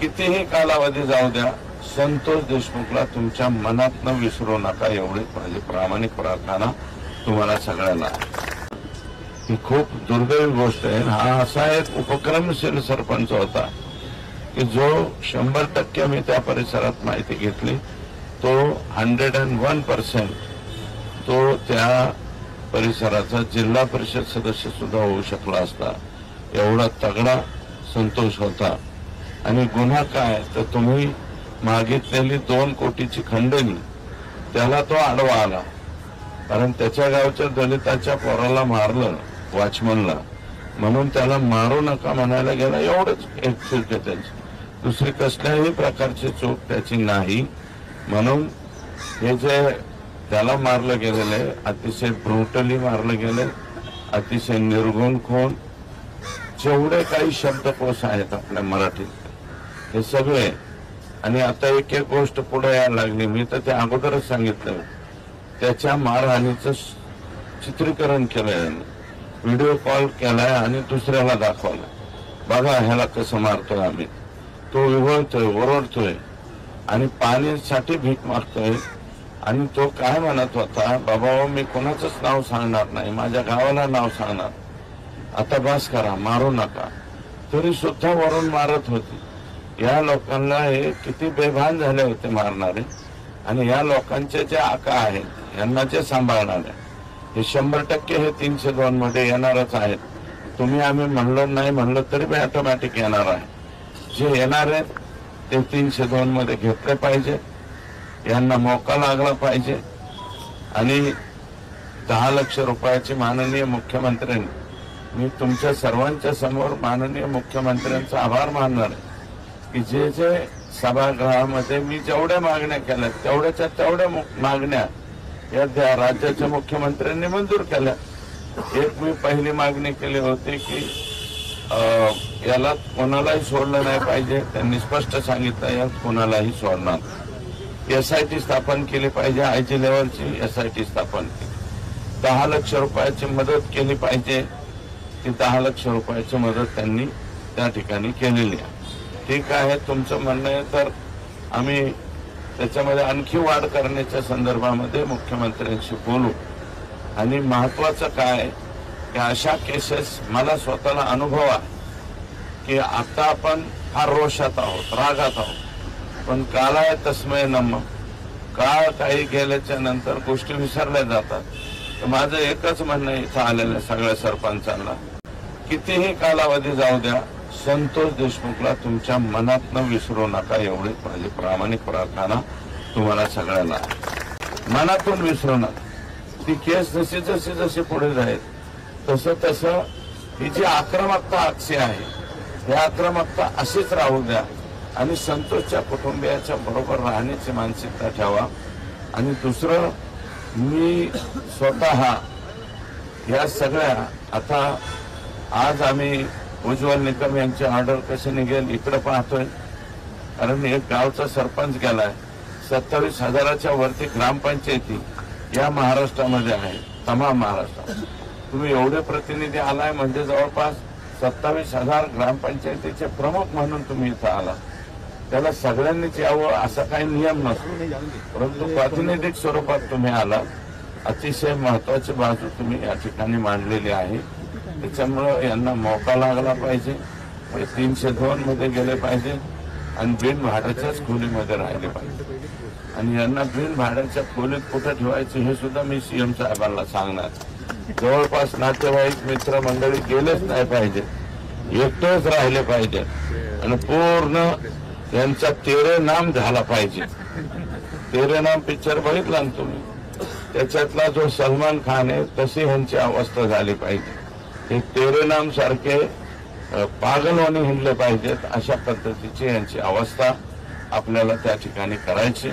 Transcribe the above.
कितीही कालावधी जाऊ द्या, संतोष देशमुखला तुमच्या मनातनं विसरू नका, एवढीच माझी प्रामाणिक प्रार्थना तुम्हाला सगळ्यांना. ही खूप दुर्दैवी गोष्ट आहे. हा असा एक उपक्रमशील सरपंच होता की जो 100% मी त्या परिसरात माहिती घेतली, तो 101% तो त्या परिसराचा जिल्हा परिषद सदस्य सुद्धा होऊ शकला असता. एवढा तगडा संतोष होता. आणि गुन्हा काय तर तुम्ही मागितलेली 2 कोटीची खंडणी, त्याला तो आडवा आला. कारण त्याच्या गावच्या दलिताच्या पोराला मारलं, वॉचमनला, म्हणून त्याला मारू नका म्हणायला गेला. एवढंच एक चूक आहे त्याची, दुसरी कसल्याही प्रकारची चूक त्याची नाही. म्हणून हे जे त्याला मारलं गेलेलं आहे, अतिशय ब्रुटली मारलं गेलं, अतिशय निर्गुण खून. जेवढे काही शब्दकोश आहेत आपल्या मराठीत हे सगळे. आणि आता एक एक गोष्ट पुढे यायला लागली. मी तर त्या अगोदरच सांगितलं, त्याच्या मारहाणीचं चित्रीकरण केलंय, व्हिडिओ कॉल केलाय आणि दुसऱ्याला दाखवलं, बघा ह्याला कसं मारतोय आम्ही. तो विवळतोय, ओरडतोय आणि पाण्यासाठी भीक मागतोय. आणि तो काय म्हणत होता, बाबा मी कोणाचंच नाव सांगणार नाही, माझ्या गावाला नाव सांगणार, आता बस करा, मारू नका. तरी सुद्धा वरून मारत होती. या लोकांना हे किती बेभान झाले होते मारणारे. आणि या लोकांचे जे आका आहेत, यांना जे सांभाळणारे, हे 100% हे 302 मध्ये येणारच आहेत. तुम्ही आम्ही म्हणलो नाही म्हणलं तरी बी ऑटोमॅटिक येणार आहे. जे येणार आहेत ते 302 मध्ये घेतले पाहिजे, यांना मौका लागला पाहिजे. आणि 10 लाख रुपयाची माननीय मुख्यमंत्र्यांनी, मी तुमच्या सर्वांच्या समोर माननीय मुख्यमंत्र्यांचा आभार मानणार आहे की जे जे सभागृहामध्ये मी जेवढ्या मागण्या केल्या तेवढ्याच्या तेवढ्या मागण्या या राज्याच्या मुख्यमंत्र्यांनी मंजूर केल्या. एक मी पहिली मागणी केली होती की याला कोणालाही सोडलं नाही पाहिजे. त्यांनी स्पष्ट सांगितलं यात कोणालाही सोडणार. SIT स्थापन केली पाहिजे, IG लेवलची SIT स्थापन केली. 10 लाख रुपयाची मदत केली पाहिजे. ती 10 लाख रुपयाची मदत त्यांनी त्या ठिकाणी केलेली आहे. ठीक आहे, तुमचं म्हणणं आहे तर आम्ही त्याच्यामध्ये आणखी वाढ करण्याच्या संदर्भामध्ये मुख्यमंत्र्यांशी बोलू. आणि महत्वाचं काय की अशा केसेस मला स्वतःला अनुभव आहे की आता आपण फार रोषात आहोत, रागात आहोत, पण कालाय तस्मय नम, काळ काही गेल्याच्या नंतर गोष्टी विसरल्या जातात. तर माझं एकच म्हणणं इथं आलेलं सगळ्या सरपंचांना, कितीही कालावधी जाऊ द्या, संतोष देशमुखला तुमच्या मनातनं विसरू नका, एवढीच माझी प्रामाणिक प्रार्थना तुम्हाला सगळ्यांना. मनातून विसरू नका. ती केस जशी जशी जशी पुढे जाईल तसं तसं ही जी आक्रमकता अक्षी आहे, ही आक्रमकता अशीच राहू द्या. आणि संतोषच्या कुटुंबियाच्या बरोबर राहण्याची मानसिकता ठेवा. आणि दुसरं, मी स्वतः या सगळ्या, आता आज आम्ही उज्ज्वल निकम यांची ऑर्डर कशी निघेल इकडे पाहतोय. कारण एक गावचा सरपंच गेलाय. 27,000च्या वरती ग्रामपंचायती या महाराष्ट्रामध्ये आहे, तमाम महाराष्ट्रात. तुम्ही एवढे प्रतिनिधी आलाय म्हणजे जवळपास 27,000 ग्रामपंचायतीचे प्रमुख म्हणून तुम्ही इथं आला. त्याला सगळ्यांनीच यावं असा काही नियम नसतो, परंतु प्रातिनिधिक स्वरूपात तुम्ही आला. अतिशय महत्वाची बाजू तुम्ही या ठिकाणी मांडलेली आहे. त्याच्यामुळं यांना मौका लागला पाहिजे. 302 मध्ये गेले पाहिजे आणि बिन भाड्याच्याच खोलीमध्ये राहिले पाहिजे. आणि यांना बिन भाड्याच्या खोलीत कुठे ठेवायचे हे सुद्धा मी CM साहेबांना सांगणार. जवळपास नातेवाईक मित्रमंडळी गेलेच नाही पाहिजे, एकटेच राहिले पाहिजे. आणि पूर्ण यांचा तेरे नाम झाला पाहिजे. तेरे नाम पिक्चर बघितला ना तुम्ही, त्याच्यातला जो सलमान खान आहे तशी ह्यांची अवस्था झाली पाहिजे. हे तेरे नाम सारखे पागलवाणी हिंडले पाहिजेत, अशा पद्धतीची यांची अवस्था आपल्याला त्या ठिकाणी करायची.